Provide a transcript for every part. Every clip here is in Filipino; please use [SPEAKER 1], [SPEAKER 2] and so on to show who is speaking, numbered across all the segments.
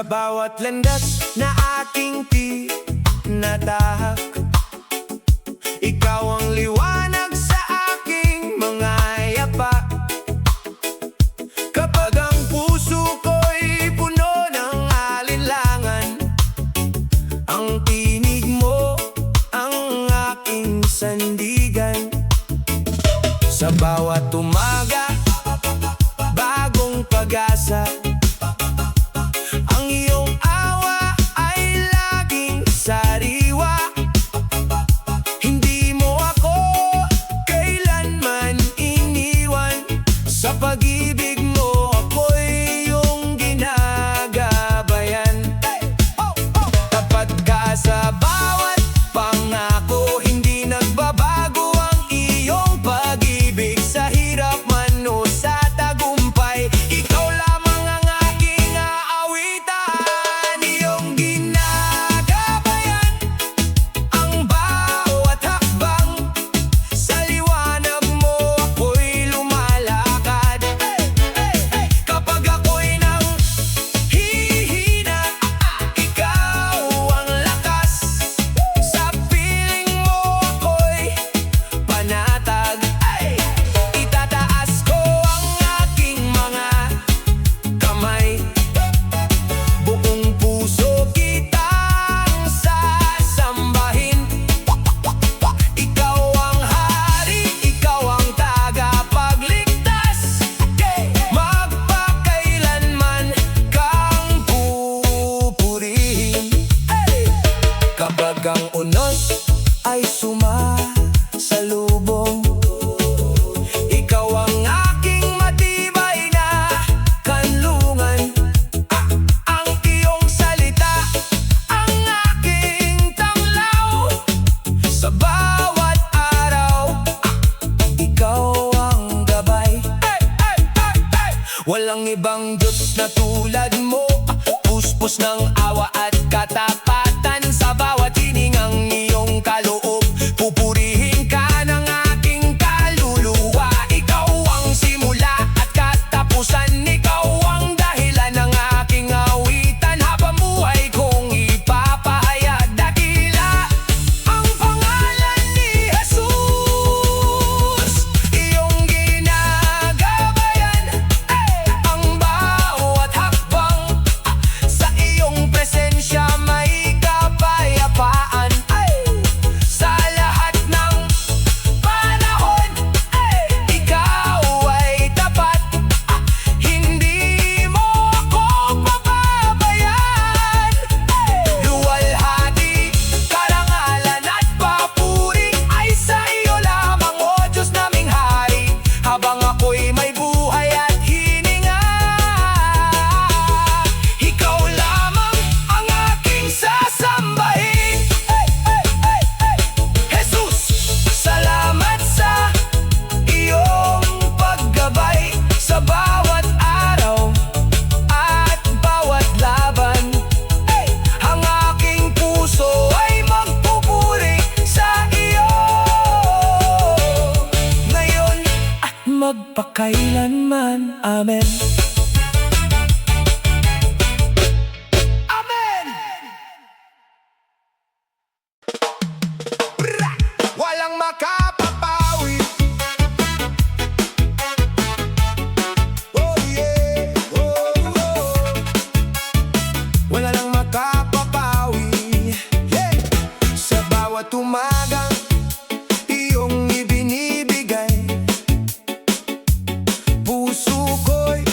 [SPEAKER 1] bawat landas na aking tinatahak, ikaw ang liwanag sa aking mga yapa. Kapag ang puso ko'y puno ng alinlangan, ang tinig mo ang aking sandigan. Sa bawat umaga, bagong pag-asa, ang iyong awa ay laging sariwa. Hindi mo ako kailanman iniwan. Sa pag-ibig mo ako'y iyong ginagabayan. Tapat ka sa bawat pangako, hindi nagbabago ang iyong pag-ibig. Sa hirap man o sa tagumpay, ikaw lamang ang aking aawitan. Iyong ginagabayan ang bawat hakbang, sa liwanag mo ako'y lumalakad. Kapag ako'y nanghihina, ikaw ang lakas. Sa piling mo ako'y panatag. Itataas ko ang aking mga kamay, buong puso kitang sasambahin. Ikaw ang hari, ikaw ang tagapagligtas, magpakailanman kang pupurihin. Kapag ang unos ay sumasalubong, ikaw ang aking matibay na kanlungan. Ang iyong salita ang aking tanglaw. Sa bawat araw, ikaw ang gabay. Walang ibang Diyos na tulad mo, puspos ng awa at katapatan. Sa bawat hiningang iyong kaloob, pupurihin ka ng aking kaluluwa. Ikaw ang simula at katapusan, ikaw ang dahilan ng aking awitan. Habang buhay kong ipapahayag, dakila ang pangalan ni Jesus. Iyong ginagabayan ang bawat hakbang, sa iyong presensya may kapayapaan. Sa lahat ng panahon, ikaw ay tapat. Hindi mo ako papabayaan. Luwalhati, karangalan at papuri ay sa iyo lamang, O Diyos naming hari. Habang ako'y may buhay at hininga, ikaw lamang ang aking sasambahin. Jesus, salamat sa iyong paggabay sa bawat araw at bawat laban. Ang aking puso ay magpupuri sa iyo, ngayon at magpakailanman. Amen. Amen. Walang makapapawi. Oh yeah, oh, oh. Wala lang makapapawi, yeah. Sa bawat umagang iyong ibinibigay, puso ko'y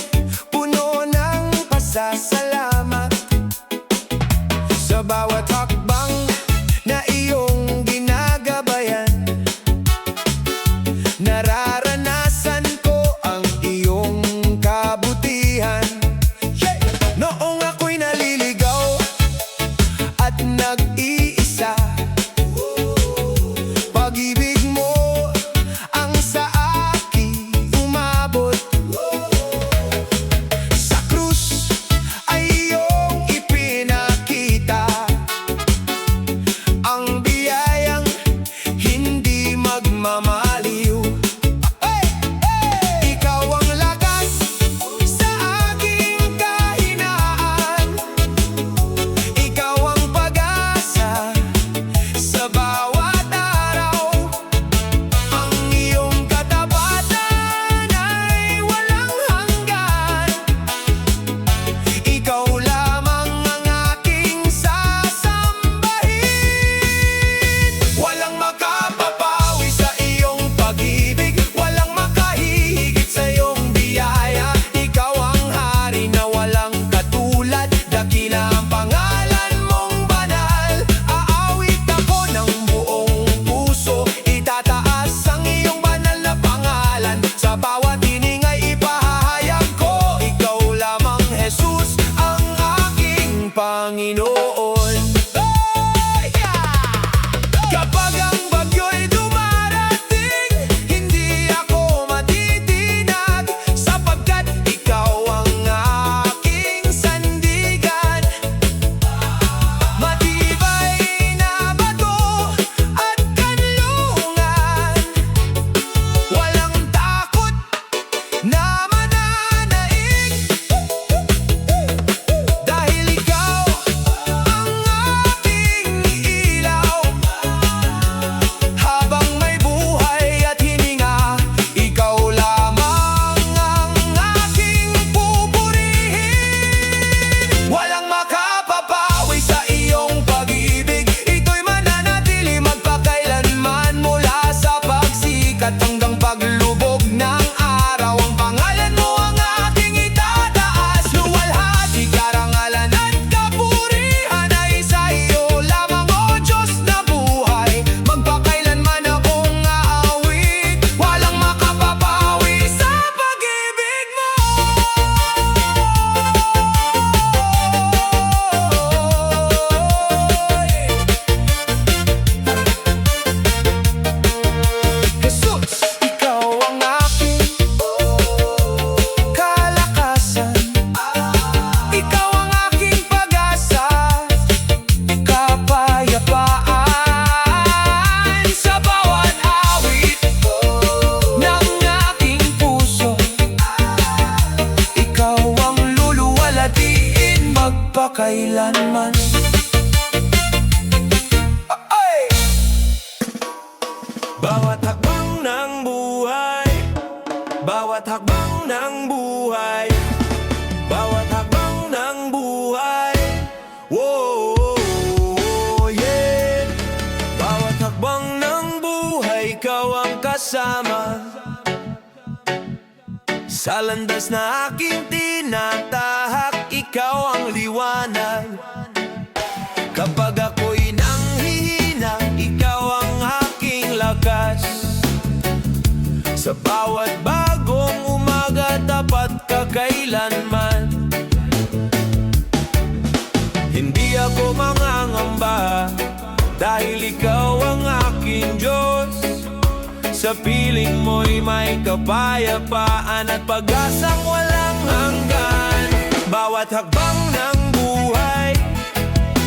[SPEAKER 1] puno ng pasasalamat. Sa bawat hakbang na iyong ginagabayan, nararanasan ko ang iyong kabutihan. Noong ako'y naliligaw at nag-iisa, pag-ibig mo ang sa akin umabot. Sa krus ay iyong ipinakita noon. Kapag ang bagyo'y dumarating, hindi ako matitinag, sapagkat ikaw ang aking sandigan. Matibay na bato at kanlungan, walang takot na mananaig, dahil ikaw ang aking ilaw. Habang may buhay at hininga, ikaw lamang ang aking pupurihin. Walang makapapawi sa iyong pag-ibig, ito'y mananatili magpakailanman. Mula sa pagsikat hanggang paglubog ng araw, ang pangalan mo ang aking itataas. Luwalhati, karangalan at kapurihan ay sa iyo lamang, O Diyos na buhay. Magpakailanman akong aawit, walang makapapawi sa pag-ibig mo. Jesus, ikaw ang aking kalakasan, ikaw ang aking pag-asa, kapayapaan sa bawat awit ng aking puso. Ikaw ang luluwalhatiin magpakailanman. Ay!
[SPEAKER 2] Bawat hakbang ng buhay, bawat hakbang ng buhay, bawat hakbang ng buhay, oh, yeah. Bawat hakbang ng buhay, ikaw ang kasama, sa landas na aking tinatahak, ikaw ang liwanag. Kapag ako'y nanghihina, ikaw ang aking lakas. Sa bawat bagong umaga, tapat ka kailanman. Hindi ako mangangamba, dahil ikaw ang aking Diyos. Sa piling mo'y may kapayapaan at pag-asang walang hanggan. Bawat hakbang ng buhay,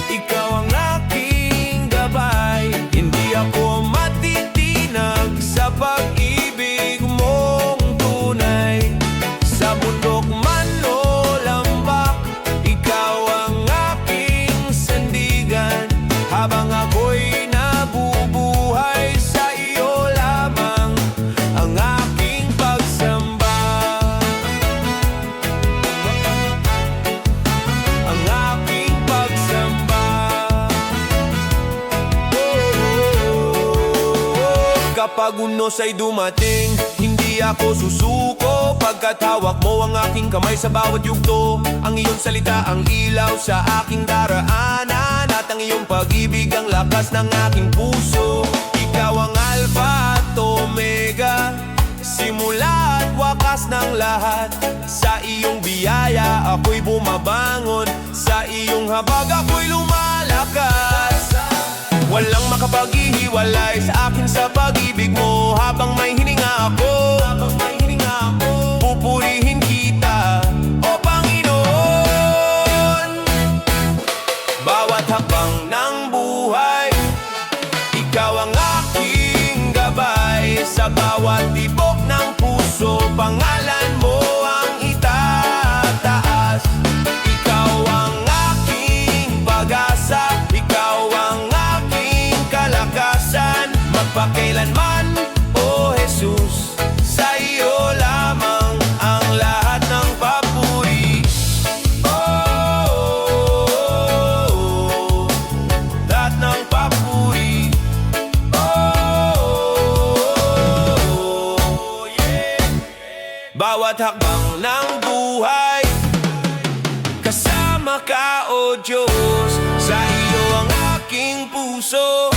[SPEAKER 2] ikaw ang aking gabay. Hindi ako matitinag sa pag-ibig mong tunay. Sa bundok man o lambak, ikaw ang aking sandigan. Habang ako'y nabubuhay, sa iyo lamang ang aking pagsamba. Ang aking pagsamba. Kapag unos ay dumating, hindi ako susuko, pagkat hawak mo ang aking kamay sa bawat yugto. Ang iyong salita ang ilaw sa aking daraanan, at ang iyong pag-ibig ang lakas ng aking puso. Ikaw ang Alpha at Omega, simula at wakas ng lahat. Sa iyong biyaya ako'y bumabangon, sa iyong habag ako'y lumalakas. Walang makapaghihiwalay sa akin sa pag-ibig mo. Habang may hininga ako, pupurihin kita, O Panginoon. Bawat hakbang ng buhay, ikaw ang aking gabay. Sa bawat tibok ng puso, pangalan mo ang itataas. Ikaw ang aking pag-asa, ikaw ang aking kalakasan. Magpakailanman, O Jesus, sa iyo lamang ang lahat ng papuri. Lahat ng papuri. Yeah. Bawat hakbang ng buhay, kasama ka, O Diyos. Sa iyo ang aking puso,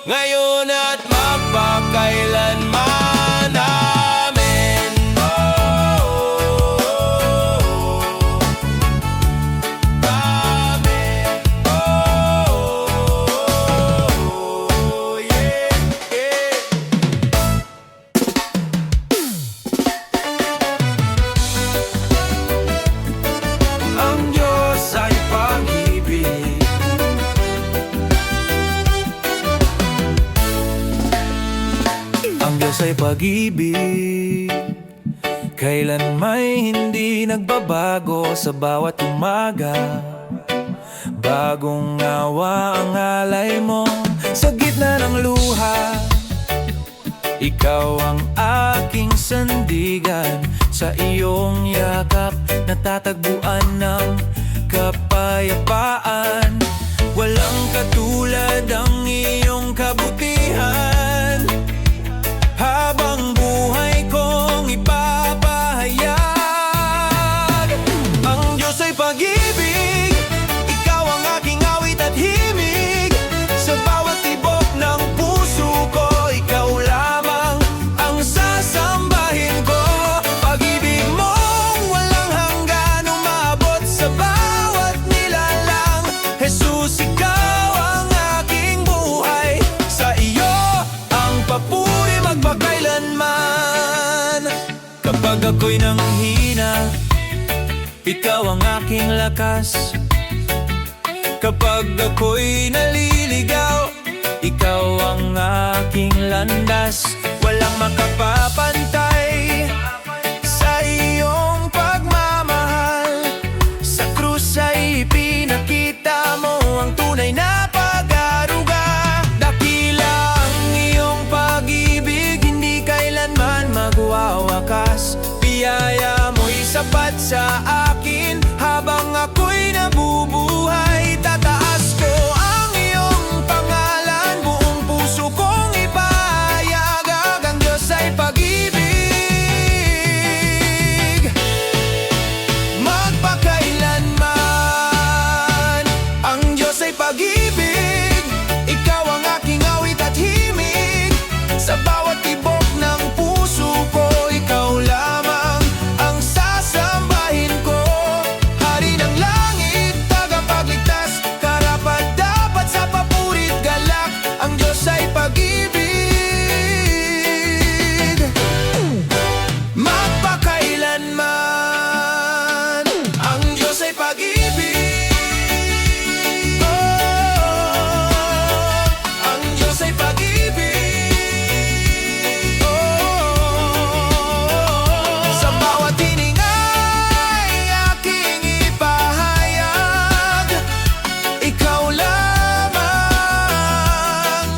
[SPEAKER 2] ngayon at magpakailanman. Amen. Amen.
[SPEAKER 3] Diyos ay pag-ibig, kailan may hindi nagbabago sa bawat umaga. Bagong awa ang alay mo sa gitna ng luha. Ikaw ang aking sandigan, sa iyong yakap natatagpuan ng kapayapaan. Walang katulad ang iyong kabutihan, habang buhay kong ipapahayag. Ang Diyos ay pag-ibig, ikaw ang aking awit at himig. Sa bawat tibok ng puso ko, ikaw lamang ang sasambahin ko. Pag-ibig mong walang hanggan, umabot sa bawat nilalang. Jesus, ikaw ang aking buhay, sa iyo ang papuri magpakailanman. Kapag ako'y nanghihina, ikaw ang aking lakas. Kapag ako'y naliligaw, ikaw ang aking landas. Walang makapapantay sa iyong pagmamahal. Sa krus ay ipinakita mo ang tunay na pag-aruga. Dakila ang iyong pag-ibig, hindi kailanman magwawakas. Biyaya mo'y sapat sa akin, habang ako'y nabubuhay. Tataas ko ang iyong pangalan, buong puso kong ipahayag. Ang Diyos ay pag-ibig, magpakailanman. Ang Diyos ay pag-ibig, ikaw ang aking awit at himig. Sa bawat tibok ng puso ko, ikaw lamang ang sasambahin ko. Hari ng langit, tagapagligtas, karapat-dapat sa papurit galak. Ang Diyos ay pag-ibig, magpakailanman. Ang Diyos ay pag-ibig, ang Diyos ay pag-ibig. Sa bawat hining ay aking ipahayag, ikaw lamang,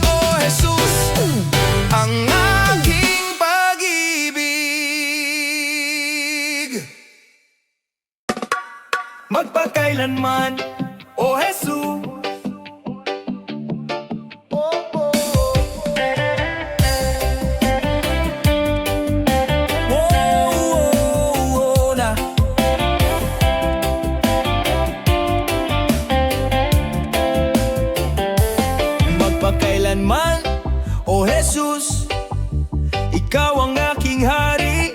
[SPEAKER 3] O Jesus, ang aking pag-ibig. Magpakailanman, O Jesus. Na. Magpakailanman, O Jesus, ikaw ang aking hari.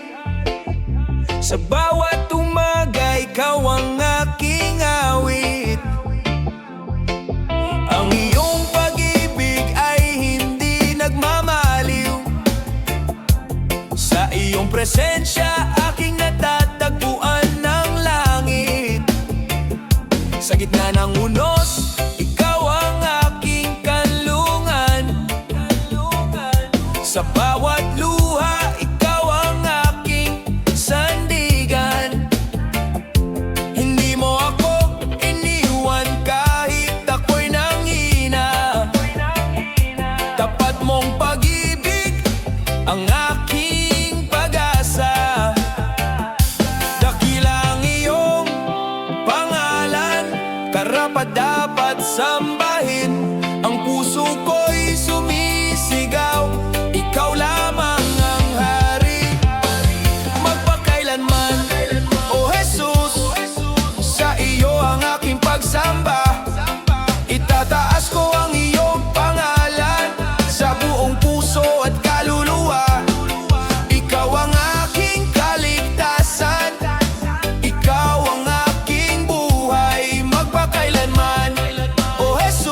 [SPEAKER 3] Sa bawat umaga, ikaw ang aking awit. Ang iyong pag-ibig ay hindi nagmamaliw. Sa iyong presensya, aking natatagpuan ng langit. Sa gitna ng unos, ikaw ang aking kanlungan. Sa bawat luha, ikaw ang aking sandigan. Hindi mo ako iniwan kahit ako'y nanghina. Tapat mong pag-ibig ang aking pag-asa. Dakila ang iyong pangalan, karapat-dapat sambahin. Ang puso ko'y sumisigaw, ikaw lamang ang hari. Magpakailanman, O Jesus, sa iyo ang aking pagsamba. Itataas ko ang iyong pangalan sa buong puso at kaluluwa. Ikaw ang aking kaligtasan, ikaw ang aking buhay. Magpakailanman, O Jesus,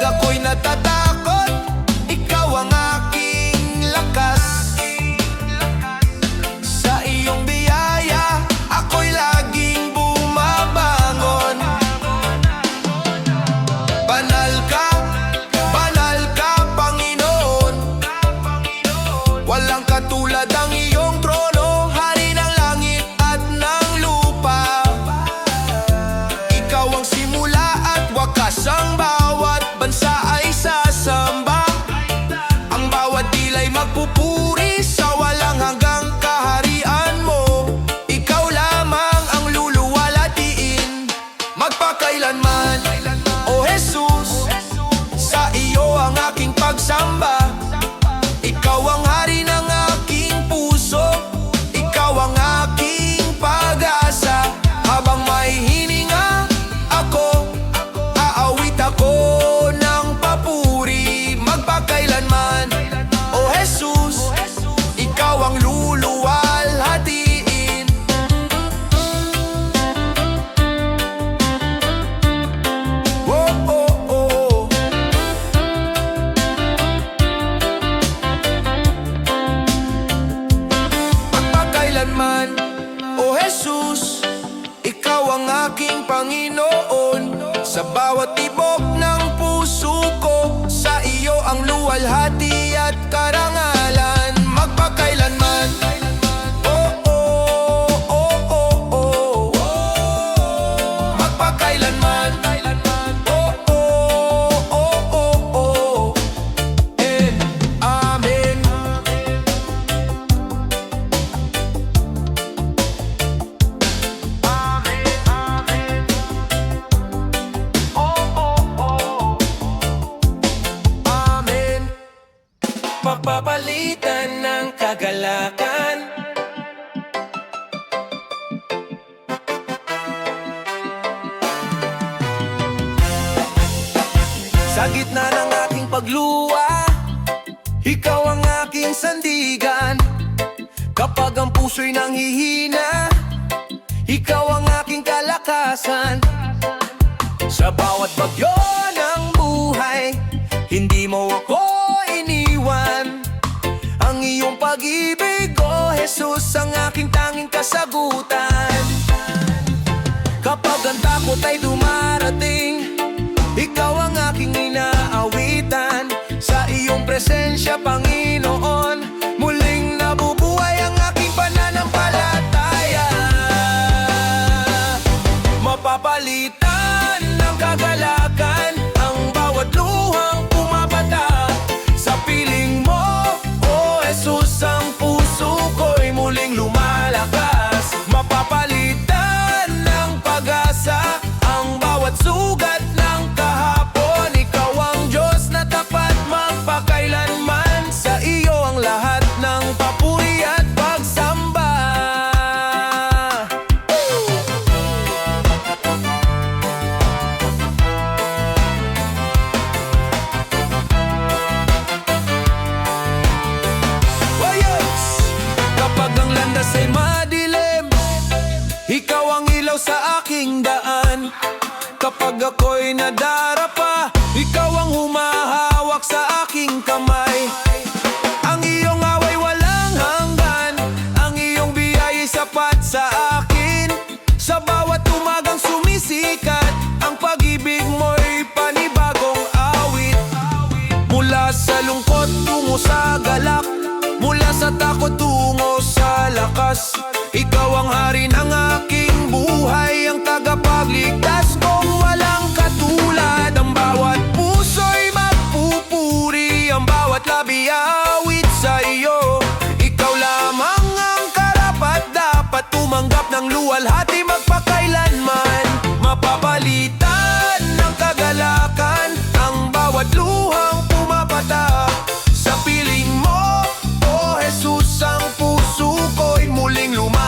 [SPEAKER 3] ako'y natatakot, ikaw ang aking lakas. Sa iyong biyaya, ako'y laging bumabangon. Banal ka, Panginoon. Walang katulad ang iyong trono, hari ng langit at ng lupa. Ikaw ang simula at wakas, ang bawat bansa ay sasamba. Ang bawat dila'y magpupuri sa walang hanggang kaharian mo. Ikaw lamang ang luluwalhatiin magpakailanman. O Jesus, sa iyo ang aking pagsamba. Ikaw ang hari ng aking puso, ikaw ang aking pag-asa. Habang may hininga ako, aawit ako ng papuri magpakailanman. O Jesus, ikaw ang luluwalhatiin. Oh, oh, oh. Magpakailanman, O Jesus, ikaw ang aking Panginoon. Sa bawat tibok ng puso ko, sa iyo ang luwalhati at karangalan magpakailanman. Oh, oh, oh, oh, oh. Magpakailanman. Oh, oh, oh, oh, oh. Amen. Amen. Mapapalitan ng kagalakan. Sa gitna ng aking pagluwa, ikaw ang aking sandigan. Kapag ang puso'y nanghihina, ikaw ang aking kalakasan. Sa bawat bagyo ng buhay, hindi mo ako iniwan. Ang iyong pag-ibig, O Jesus, ang aking tanging kasagutan. Kapag ang takot ay dumarating, ikaw ang aking inaawitan. Sa iyong presensya, Panginoon, muling nabubuhay ang aking pananampalataya. Mapapalitan ng kagalakan ang bawat luhang pumapata. Sa piling mo, O Jesus, ang puso ko'y muling lumalakas. Mapapalitan ng pag-asa ang bawat sugat ng kahapon. Ikaw ang Diyos na tapat magpakailanman. Sa iyo ang lahat ng papuri at pagsamba. Oh yes! Kapag ang landas ay madilim, ikaw ang ilaw sa aking daan. Kapag ako'y nadarapa, ikaw ang humahawak sa aking kamay. Ang iyong away walang hanggan, ang iyong biyaya'y sapat sa akin. Sa bawat umagang sumisikat, ang pag-ibig mo'y panibagong awit. Mula sa lungkot tungo sa galak, mula sa takot tungo sa lakas. Ikaw ang hari ng aking buhay, ang tagapagligtas kong walang katulad. Ang bawat puso'y magpupuri, ang bawat labi awit sa iyo. Ikaw lamang ang karapat-dapat tumanggap ng luwalhati magpakailanman. Mapapalitan ng kagalakan ang bawat luhang pumapata. Sa piling mo, O Jesus, ang puso ko'y muling lumalakas.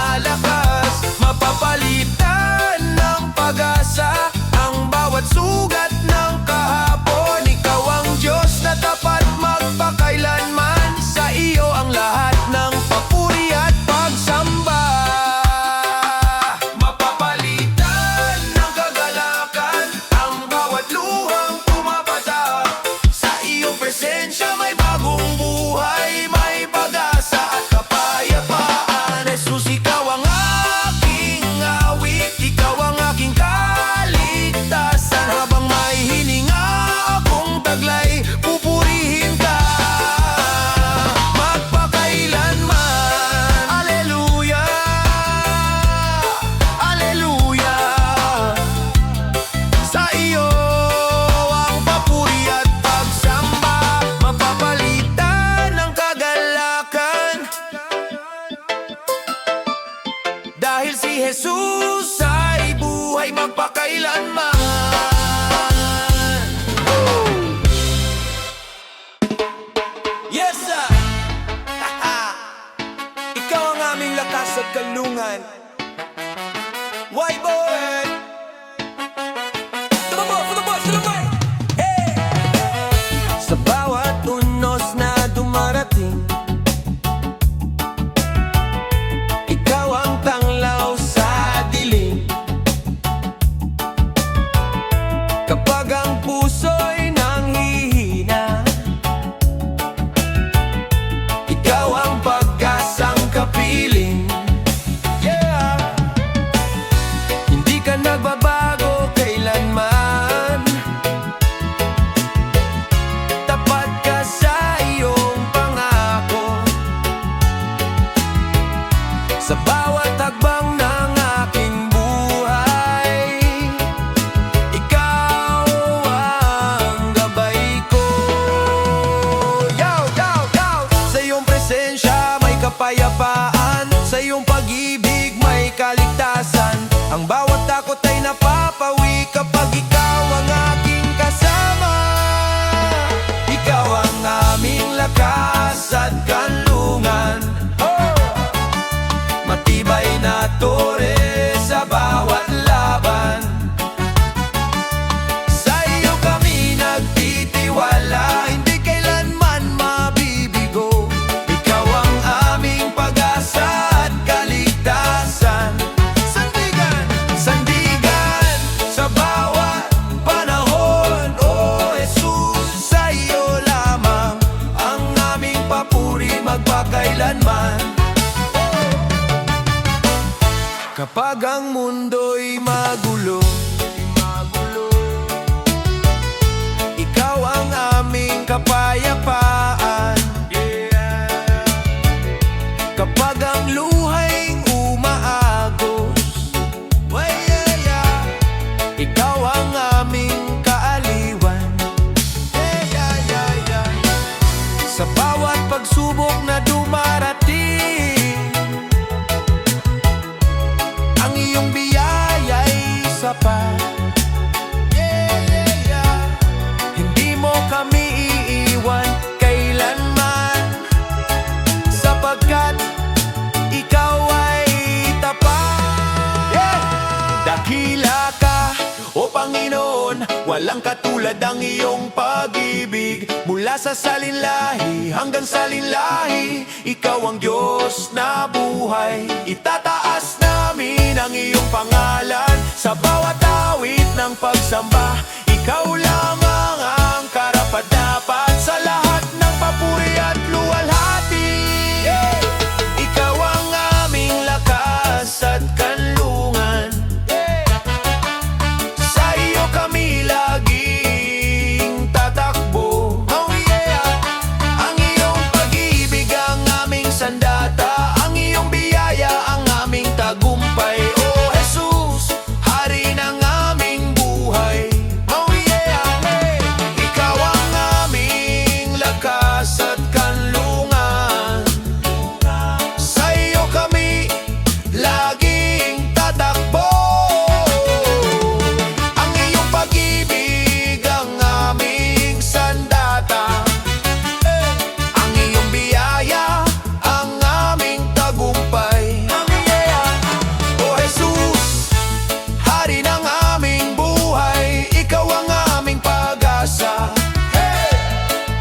[SPEAKER 3] Ang bawat takot ay napapawi kapag ikaw ang aking kasama. Ikaw ang aming lakas at kanlungan, matibay na tore sa bawat laban. Sa iyo kami nagtitiwala, hindi kailanman mabibigo. Ikaw ang aming pag-asa at kaligtasan. Sandigan, sandigan sa bawat panahon. O Jesus, sa iyo lamang ang aming papuri magpakailanman. Kapag ang mundo'y magulo, ikaw ang aming kapayapaan. Kapag ang luha'y umaagos, ikaw ang aming kaaliwan. Sa bawat pagsubok na dumarating, ang iyong biyaya'y sapat. Hindi mo kami iiwan kailanman, sapagkat ikaw ay tapat. Dakila ka, o Panginoon, walang katulad ang iyong pag-ibig. Mula sa salinlahi hanggang salinlahi, ikaw ang Diyos na buhay. Itataas namin ang iyong pangalan sa bawat awit ng pagsamba. Ikaw lamang ang karapat-dapat sa lahat ng papuri at luwalhati. Ikaw ang aming lakas at kanlungan, sa iyo kami laging tatakbo. Ang iyong pag-ibig ang aming sandata, ang iyong biyaya ang aming tagumpay. O Jesus, hari ng aming buhay. Ikaw ang aming lakas at kanlungan, sa iyo kami laging tatakbo. Ang iyong pag-ibig ang aming sandata, ang iyong biyaya ang aming tagumpay. O Jesus, hari ng aming buhay, ikaw ang aming pag-asa.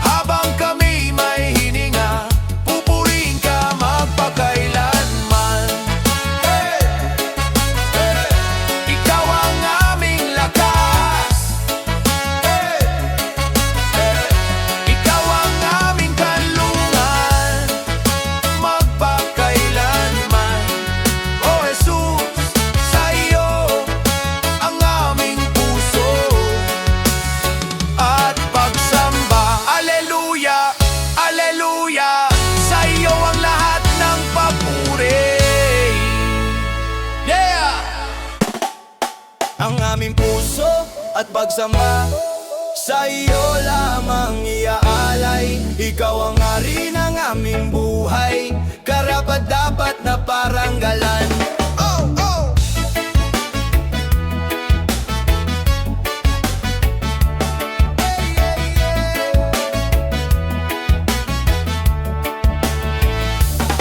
[SPEAKER 3] Habang kami may hininga, pupurihin ka magpakailanman. Ikaw ang aming lakas, ikaw ang aming kanlungan, magpakailanman. O Jesus, sa iyo ang aming puso at pagsamba. Aleluya, aleluya, sa iyo ang lahat ng papuri. Ang aming puso at pagsamba, sa iyo lamang iaalay. Ikaw ang hari ng aming buhay, karapat-dapat na paranggalan. Oh, oh!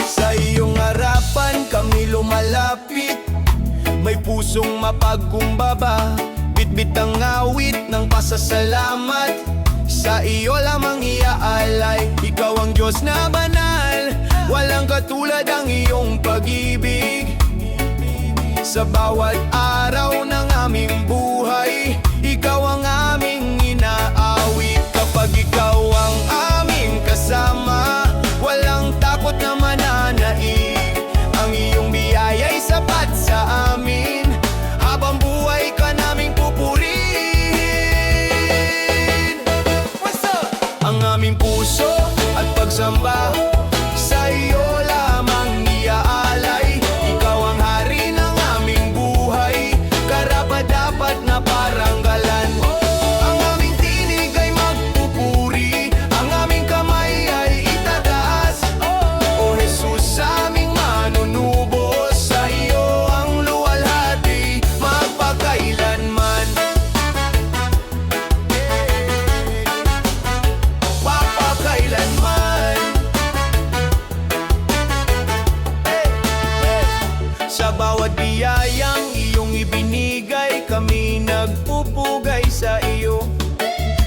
[SPEAKER 3] Sa iyong harapan kami lumalapit, may pusong mapagkumbaba, bitbit ang awit ng pasasalamat. Sa iyo lamang iaalay, ikaw ang Diyos na banal, walang katulad ang iyong pag-ibig. Sa bawat araw ng aming buhay, ikaw ang aming inaawit. Kapag ikaw ang aming kasama, walang takot na mananaig. Ang iyong biyaya'y sapat sa amin, habang buhay ka naming pupurihin. Ang aming puso at pagsamba, sa iyo lamang iaalay. Ikaw ang hari ng aming buhay, karapat-dapat na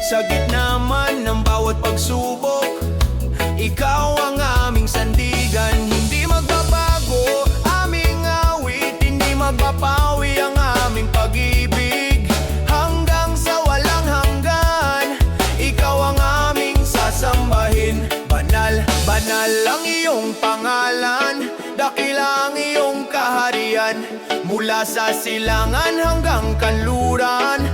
[SPEAKER 3] Sa gitna man ng bawat pagsubok, ikaw ang aming sandigan. Hindi magbabago aming awit, hindi magpapawi ang aming pag-ibig. Hanggang sa walang hanggan, ikaw ang aming sasambahin. Banal, banal ang iyong pangalan, dakila ang iyong kaharian. Mula sa silangan hanggang kanluran,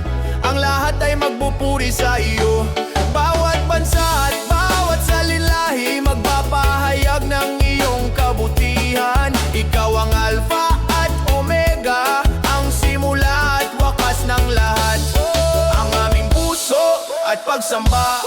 [SPEAKER 3] ang lahat ay magbupuri sa iyo. Bawat bansa at bawat salilahi magpapahayag ng iyong kabutihan. Ikaw ang Alpha at Omega, ang simula at wakas ng lahat. Ang aming puso at pagsamba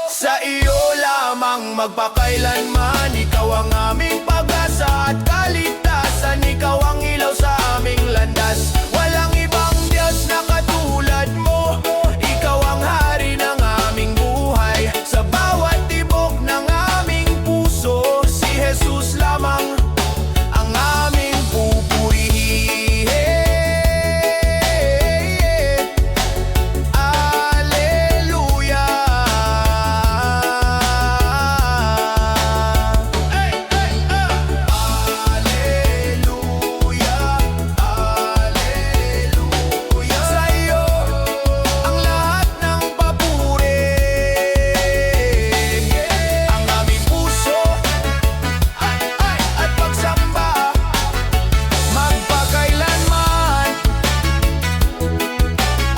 [SPEAKER 3] sa iyo lamang magpakailanman. Ikaw ang aming pag-asa at kaligtasan, ikaw ang ilaw sa aming landas. Walang ibang Diyos na katulad mo, ikaw ang hari ng aming buhay. Sa bawat tibok ng aming puso, si Jesus lamang ang aming pupurihin. Alleluia. Alleluia. Alleluia. Sa iyo ang lahat ng papuri. Ang aming puso at pagsamba magpakailanman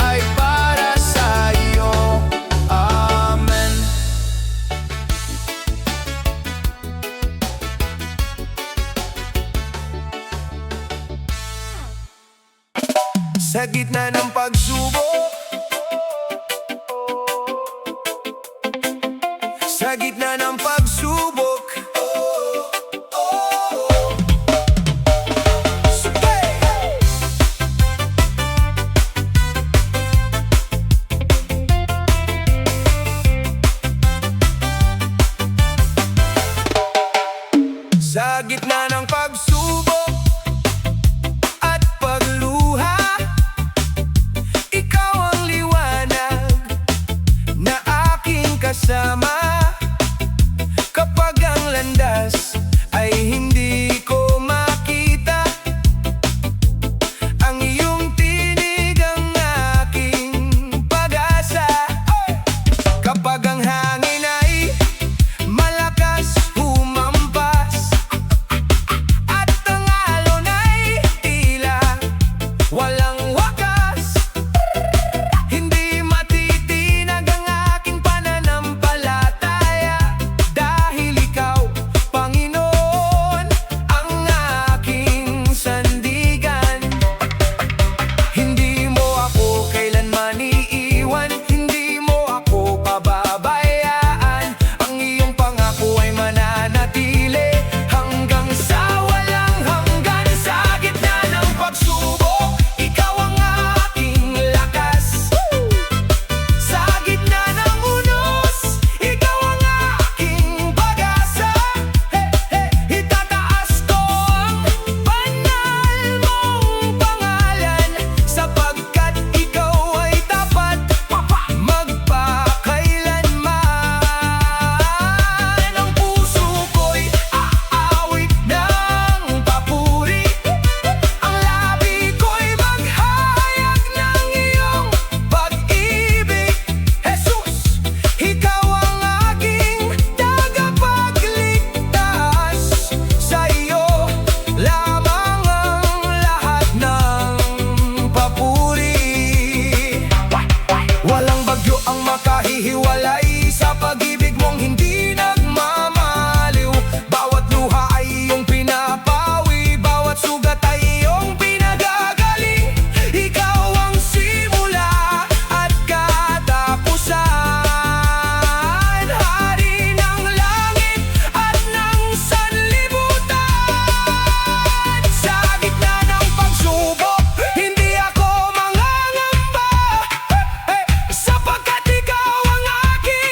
[SPEAKER 3] ay para sa iyo. Amen. Sa gitna ng pagsubok, sa gitna ng pagsubok, sa gitna ng pagsubok at pagluha, ikaw ang liwanag na aking kasama. Kapag ang landas ay hindi ko makita, ang iyong tinig ang aking pag-asa. Kapag ang hangin ay malakas humampas at ang alon ay tila walang wakas, hindi matitinag ang aking pananampalataya. Dahil ikaw, Panginoon, ang aking sandigan. Hindi mo ako kailanman iiwan, hindi mo ako pababayaan. Ang iyong pangako ay mananatili hanggang sa walang hanggan. Sa gitna ng pagsubok, ikaw ang aking lakas. Sa gitna ng unos, ikaw ang aking pag-asa. Itataas ko ang banal mong pangalan, sapagkat ikaw ay tapat magpakailanman. Ang puso ko'y aawit ng papuri, ang labi ko'y maghayag ng iyong pag-ibig. Jesus, ikaw ang aking tagapagligtas. Sa iyo lamang ang lahat ng papuri. Walang bagyo ang makahihiwalay sa pag-ibig mong hindi nagmamaliw. Bawat luha ay iyong pinapawi, bawat sugat ay iyong pinagagaling. Ikaw ang simula at katapusan, hari ng langit at ng sanlibutan. Sa gitna ng pagsubok, hindi ako mangangamba, sapagkat ikaw ang aking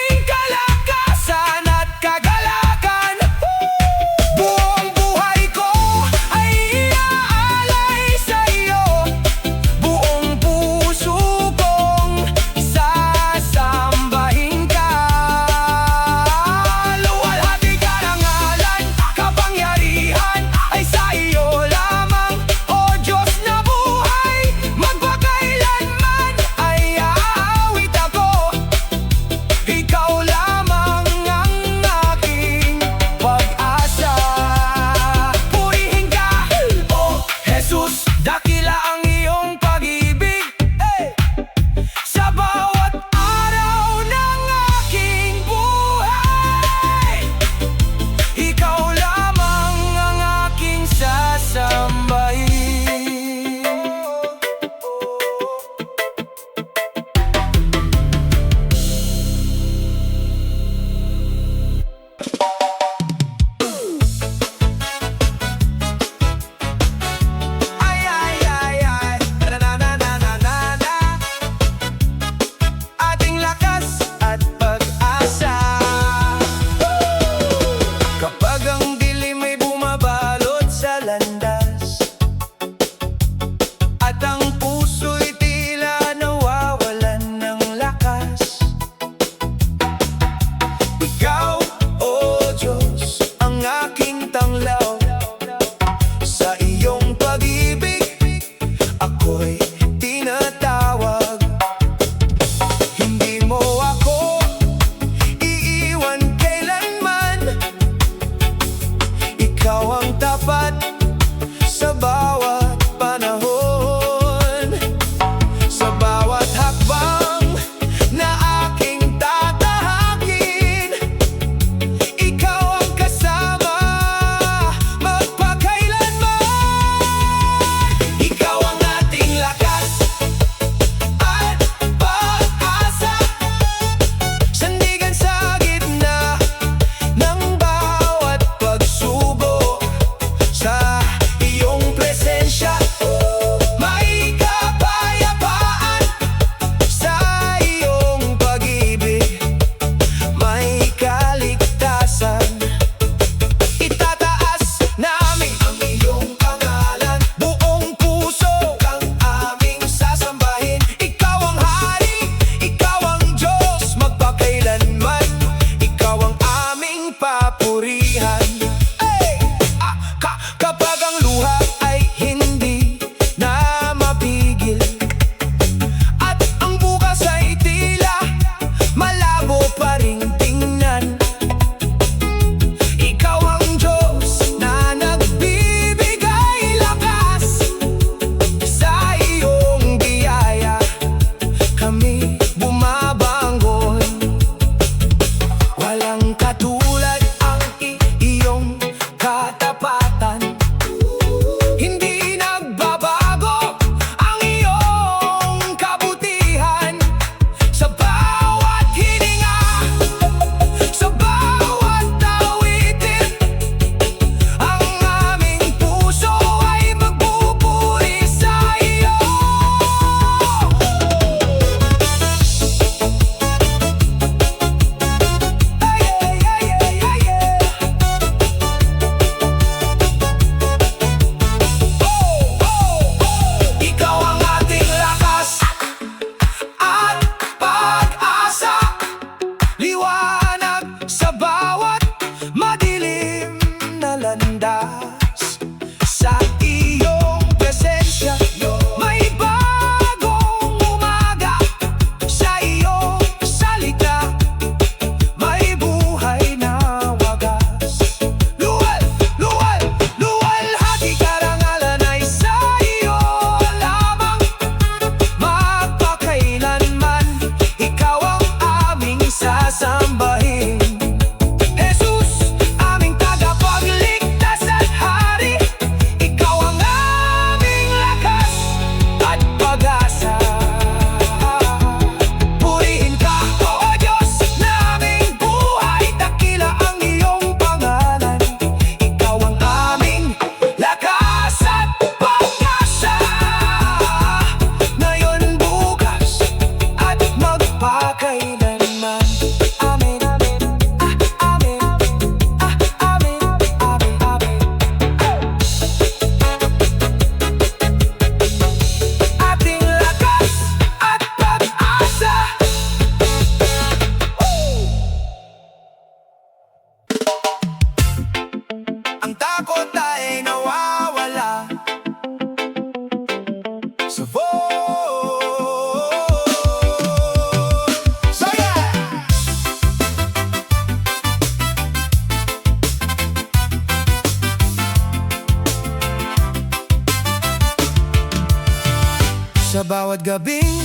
[SPEAKER 3] bawat gabing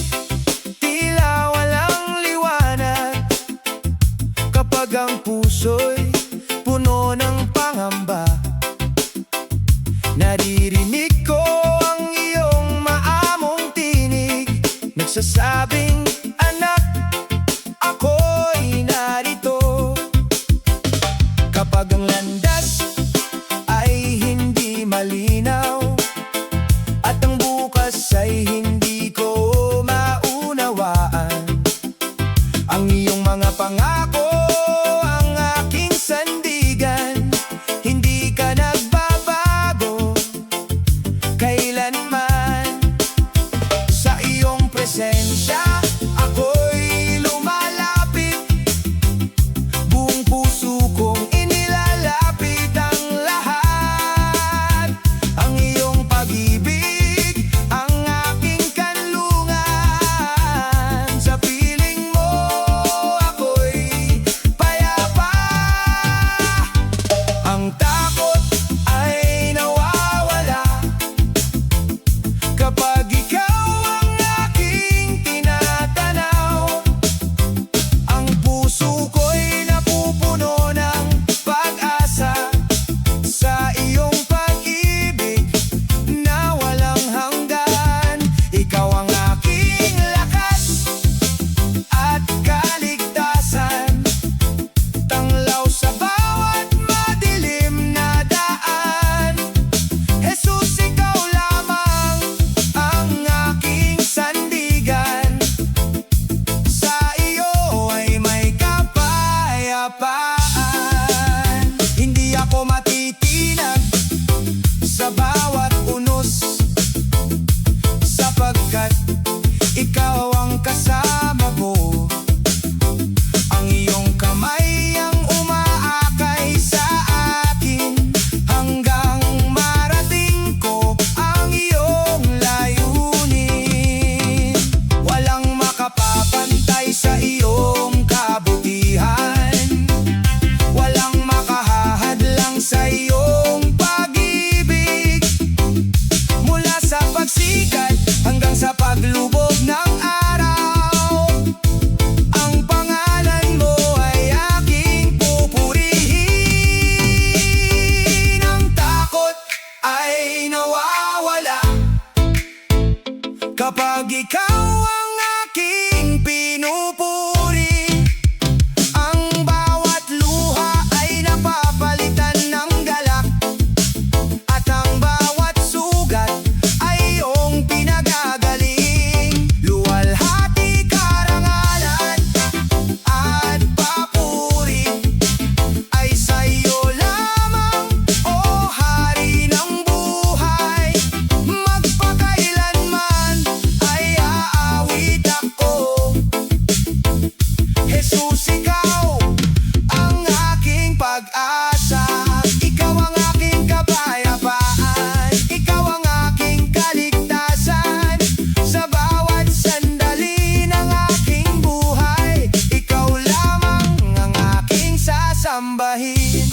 [SPEAKER 3] tila walang liwanag, kapag ang puso'y puno ng pangamba. Naririnig ko ang iyong maamong tinig, nagsasabing, anak, ako'y narito. Kapag ang landas ay hindi malinaw at ang bukas ay hindi ko maunawaan, ang iyong mga pangako ang aking sandigan. Hindi ka nagbabago kailanman. Sa iyong presensya ako'y lumalapit, buong puso kong inilalapit ang lahat. Ang iyong pag-ibig ang aking kanlungan. Sa piling mo ako'y payapa. Ang takot ay nawawala kapag ikaw ang aking tinatanaw. Ang puso ko'y napupuno ng pag-asa sa iyong pag-ibig na walang hanggan. Ikaw ang aking lakas at kaligtasan, tanglaw sa bawat madilim na daan. Jesus, ikaw lamang ang aking sandigan. Sa iyo ay may kapayapaan. Hindi ako matitinag sa bawat unos, sapagkat ikaw ang kasama ko. Ang iyong kamay ang umaakay sa akin hanggang marating ko ang iyong layunin. Walang makapapantay sa iyong kabutihan, walang makahahadlang sa iyong pag-ibig. Mula sa pagsikat hanggang sa paglubog ng araw, ang pangalan mo ay aking pupurihin. Ang takot ay nawawala kapag ikaw ang aking pinupuri. Ang bawat luha ay napapalitan ng galak, at ang bawat sugat ay iyong pinagagaling. Luwalhati, karangalan at papuri ay sa iyo lamang, o Hari ng buhay. Magpakailanman ay aawit ako. Jesus, ikaw ang aking pag-asa. Ikaw ang aking kapayapaan. Ikaw ang aking kaligtasan sa bawat sandali ng aking buhay. Ikaw lamang ang aking sasambahin.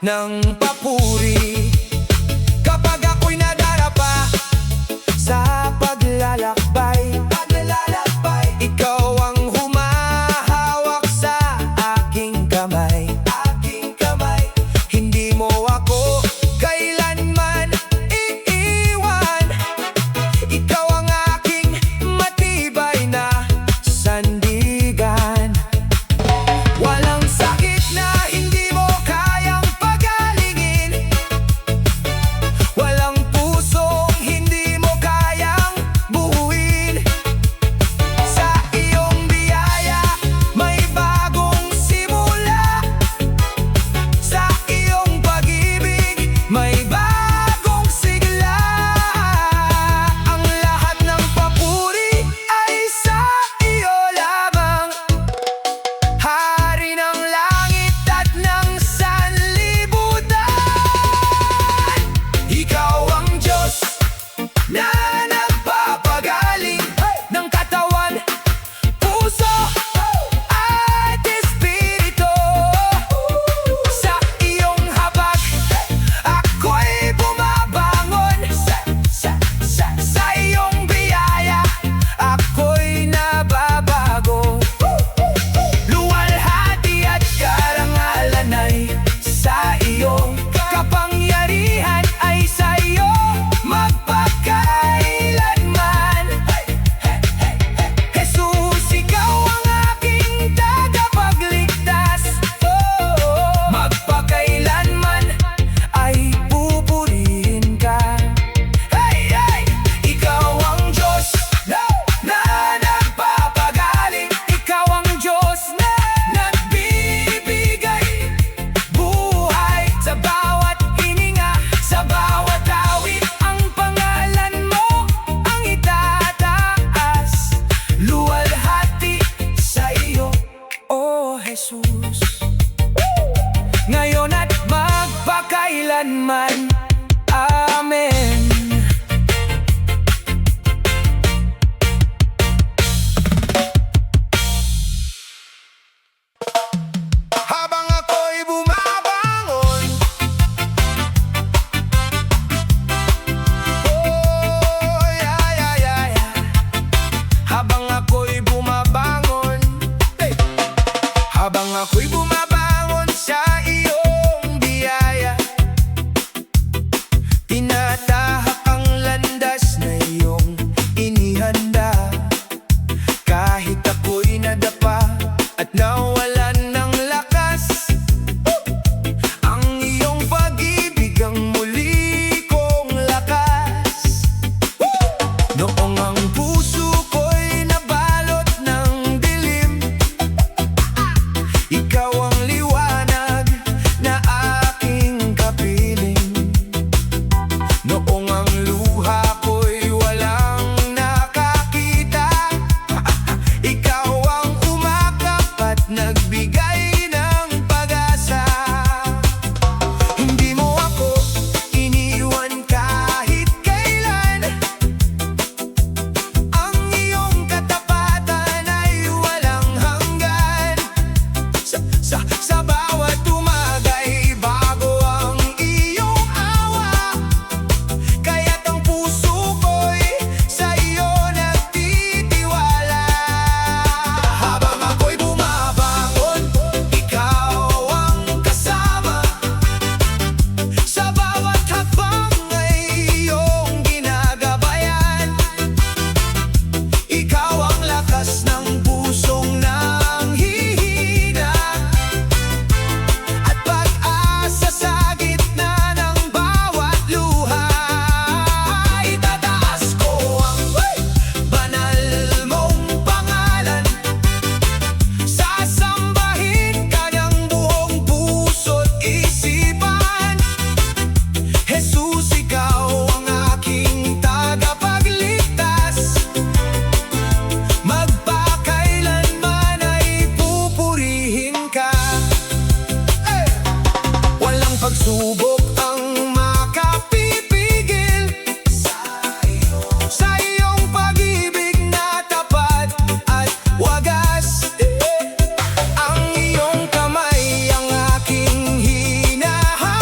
[SPEAKER 1] ng papuri. Kapag ako'y nadarapa sa paglalakbay, ikaw ang humahawak sa aking kamay. Hindi mo ako kailanman iiwan. Ikaw ang aking matibay na sandigan. Walang sakit na hindi mo kayang pagalingin. Walang pusong hindi mo kayang buuin. Sa iyong biyaya may bagong simula. Sa iyong pag-ibig may bagong sigla. Ang lahat ng papuri ay sa iyo lamang. Hari ng langit at ng sanlibutan. Ikaw ang Diyos na nagpapagaling ng katawan, puso at espiritu. Sa iyong habag ako'y bumabangon. Sa iyong biyaya ako'y nababago. Luwalhati at karangalan ay sa iyo. Kapangyarihan ay sa iyo magpakailanman. Jesus, ikaw ang aking tagapagligtas. Magpakailanman ay pupurihin ka. Ikaw ang Diyos na nagpapagaling. Ikaw ang Diyos na nagbibigay buhay. Sa bawat hininga, sa bawat awit, ang pangalan mo ang itataas. Luwalhati sa iyo, O Jesus, ngayon at magpakailanman. Amen.
[SPEAKER 2] Habang ako'y bumabangon, oh, yeah.
[SPEAKER 1] Habang ako'y bumabangon,
[SPEAKER 2] Habang ako'y bumabangon sa iyong biyaya,
[SPEAKER 1] tinatahak ang landas na iyong inihanda. Kahit ako'y nadapa at nawalan ng lakas, ang iyong pag-ibig ang muli kong lakas. Noong ang puso ko'y nabalot ng dilim, ikaw ang liwanag na aking kapiling. Noong ang luha ko'y walang nakakita, ikaw ang umakap at nagbigay ng pag-asa. Hindi mo ako iniwan kahit kailan. Ang iyong katapatan ay walang hanggan. Sa bawat umaga'y bago ang iyong awa. Kaya't ang puso ko'y sa iyo nagtitiwala. Habang ako'y bumabangon, ikaw ang kasama. Sa bawat hakbang ay iyong ginagabayan. Ikaw ang lakas ng pusong nanghihina, at pag-asa sa gitna ng bawat luha. Itataas ko ang banal mong pangalan. Sasambahin ka ng buong puso't isipan. Jesus, ikaw ang aking tagapagligtas. Magpakailanman ay pupurihin ka. Walang pagsubok ang makapipigil sa iyong pag-ibig na tapat at wagas. Ang iyong kamay ang aking hinahawakan.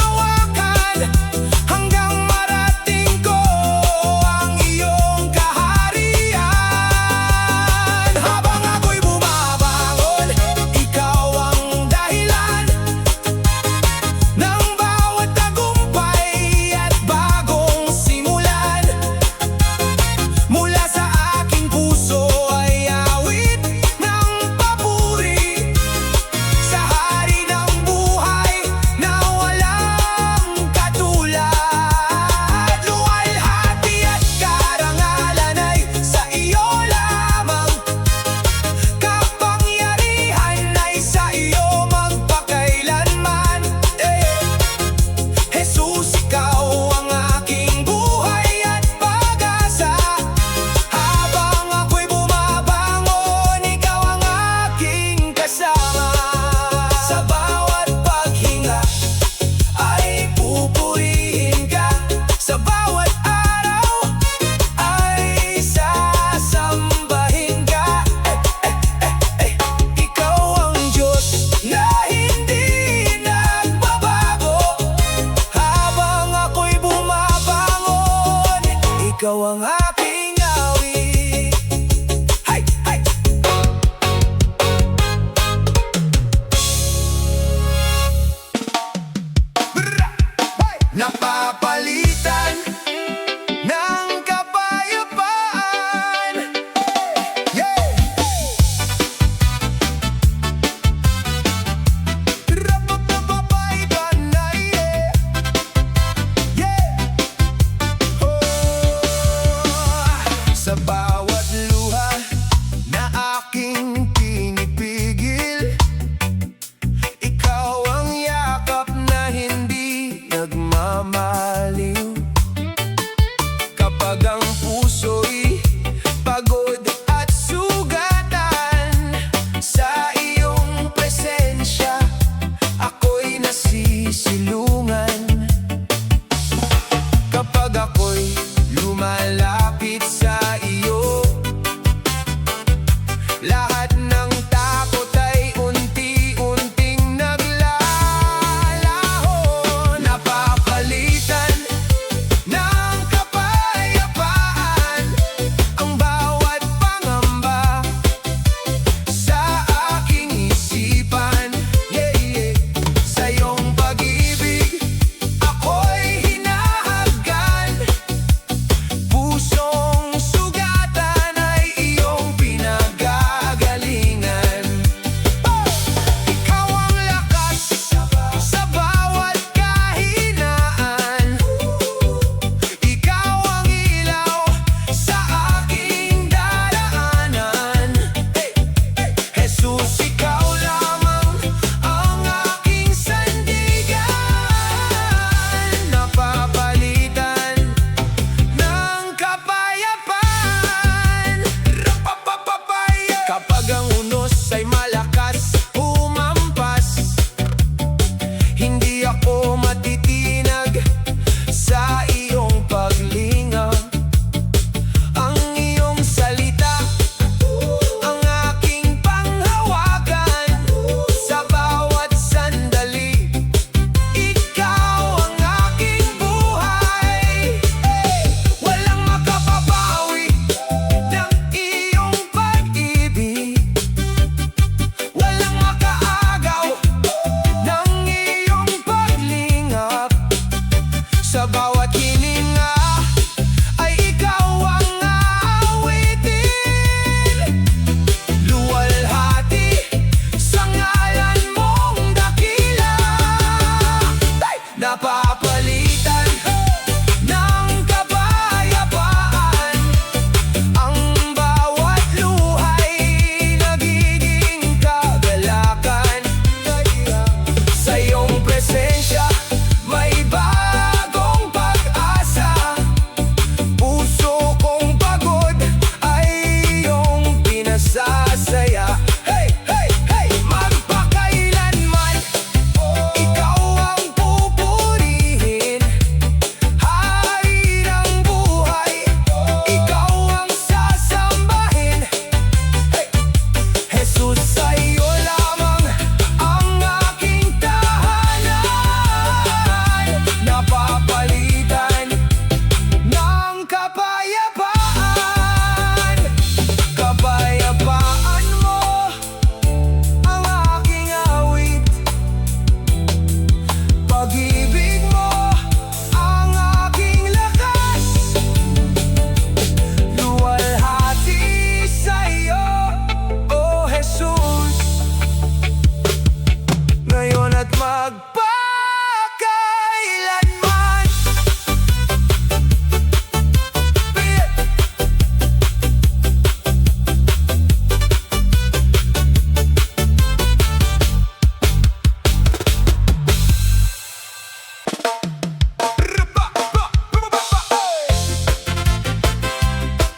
[SPEAKER 1] napapalitan ng kapayapaan. Yeah! Rapapapapaitan na, yeah! Yeah! Oh! Sa bawat luha na aking pinipigil, ikaw ang yakap na hindi nagmamaliw. Kapag ang puso'y pagod at sugatan, sa iyong presensya ako'y nasisilungan. Kapag ako'y lumalapit sa iyo, lahat ng takot ay unti-unting naglalaho. Napapalitan ng kapayapaan ang bawat pangamba sa aking isipan. Yeah, yeah. Sa iyong pag-ibig ako'y hinahagan, pusong sugatan ay iyong pinagagalingan. Ikaw ang lakas sa bawat kahinaan, ikaw ang ilaw sa aking daraanan. Jesus, ikaw lamang ang aking sandigan, napapalitan ng kapayapaan. Rapapapapaya. Kapag ang unos ay malakas humampas, hindi ako matitinag sa iyong paglingap. Ang iyong salita ang aking panghawakan sa bawat sandali. Ikaw ang aking buhay. Walang makapabawi ng iyong pag-ibig, walang makaagaw ng iyong paglingap. Sa bawat hininga ay ikaw ang aawitin, luwalhati sa ngalan mong dakila. Napapalitan ng kapayapaan ang bawat luhay, nagiging kagalakan. Sa iyong presensya may bagong pag-asa, puso kong pagod ay iyong pinasasaya. Hey, hey, hey! Magpakailanman ikaw ang pupurihin, hari ng buhay, ikaw ang sasambahin. Hey! Jesus, sa iyo lamang ang aking tahanan, napapalitan ng kapayapaan. Kapayapaan mo ang aking awit, pag-ibig mo ang aking lakas, luwalhati sa iyo, oh Jesus, ngayon at magpakailanman.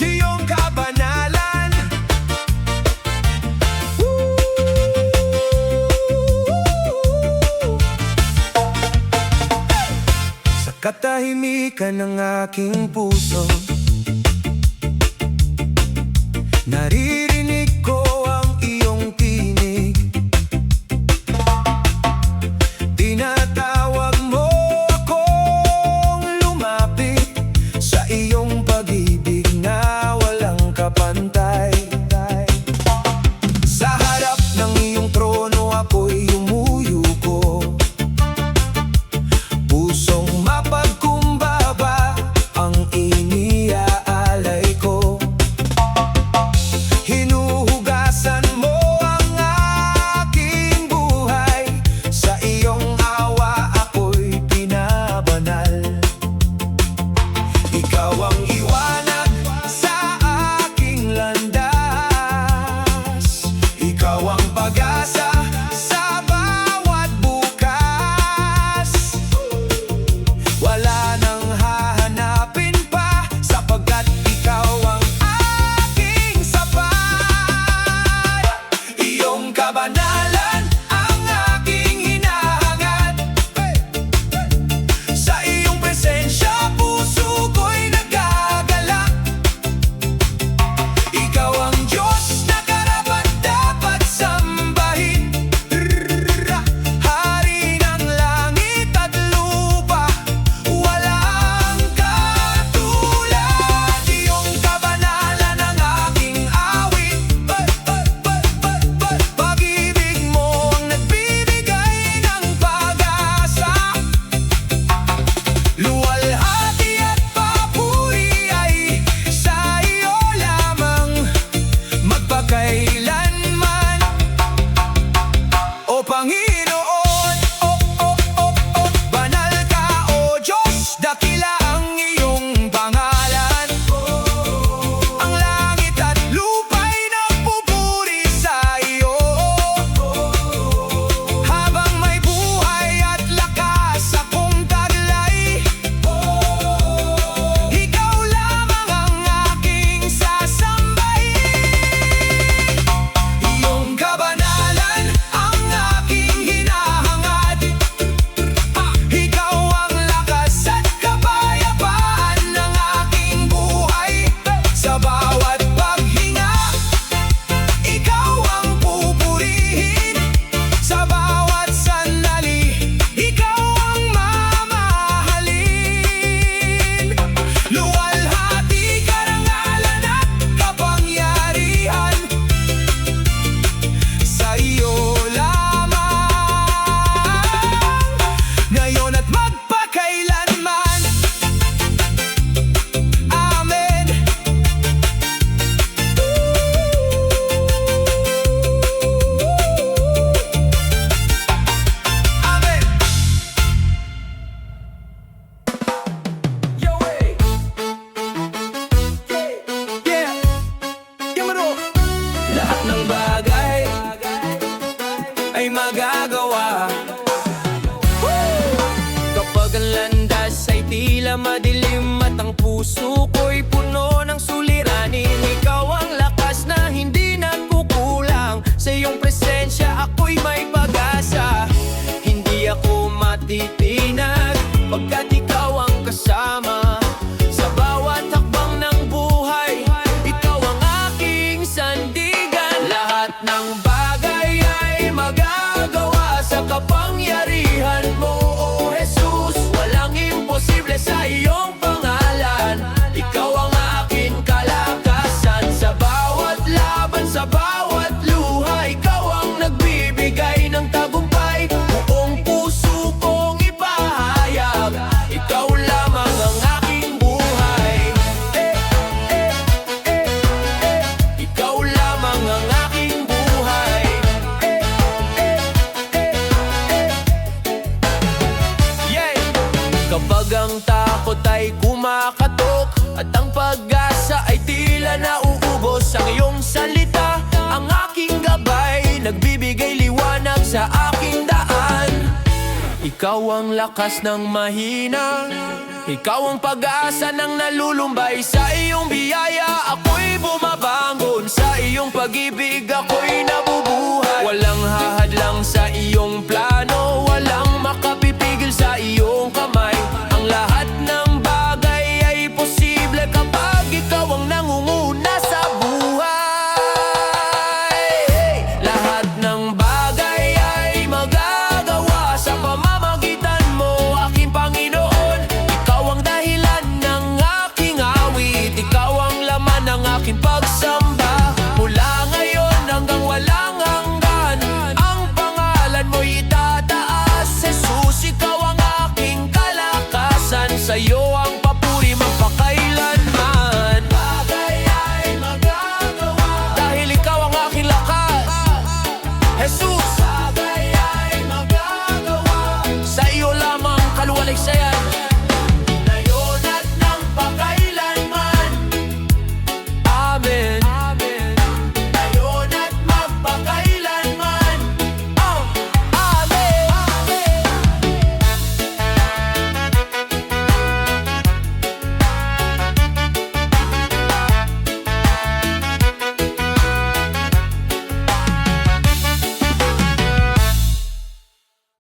[SPEAKER 1] Iyong kabanalan, sa katahimikan ng aking puso, naririnig ko ang iyong tinig. Tinatawag mo akong lumapit sa iyong pag-ibig na walang kapantay. Sa harap ng iyong trono ako'y yumuyuko, pusong mapa
[SPEAKER 3] puso ko'y puno ng suliranin. Ikaw ang lakas na hindi nagkukulang. Sa iyong presensya ako'y may pag-asa. Hindi ako matitinag pagkat ikaw ang kasama. Sa bawat hakbang ng buhay, ikaw ang aking sandigan. Lahat ng bagay ay magagawa sa kapangyarihan mo, O Jesus. Walang imposible sa iyong pangalan. Ikaw ang aking kalakasan. Sa bawat laban, sa bawat luha, ikaw ang nagbibigay ng tagumpay. Buong puso kong ipahayag, ikaw lamang ang aking buhay. Ikaw lamang ang aking buhay. Yeah! Kapag ang takot ay kumakatok at ang pag-asa ay tila nauubos, ang iyong salita ang aking gabay, nagbibigay liwanag sa aking daan. Ikaw ang lakas ng mahina, ikaw ang pag-asa ng nalulumbay. Sa iyong biyaya ako'y bumabangon, sa iyong pag-ibig ako'y nabubuhay. Walang hahadlang sa iyong plano.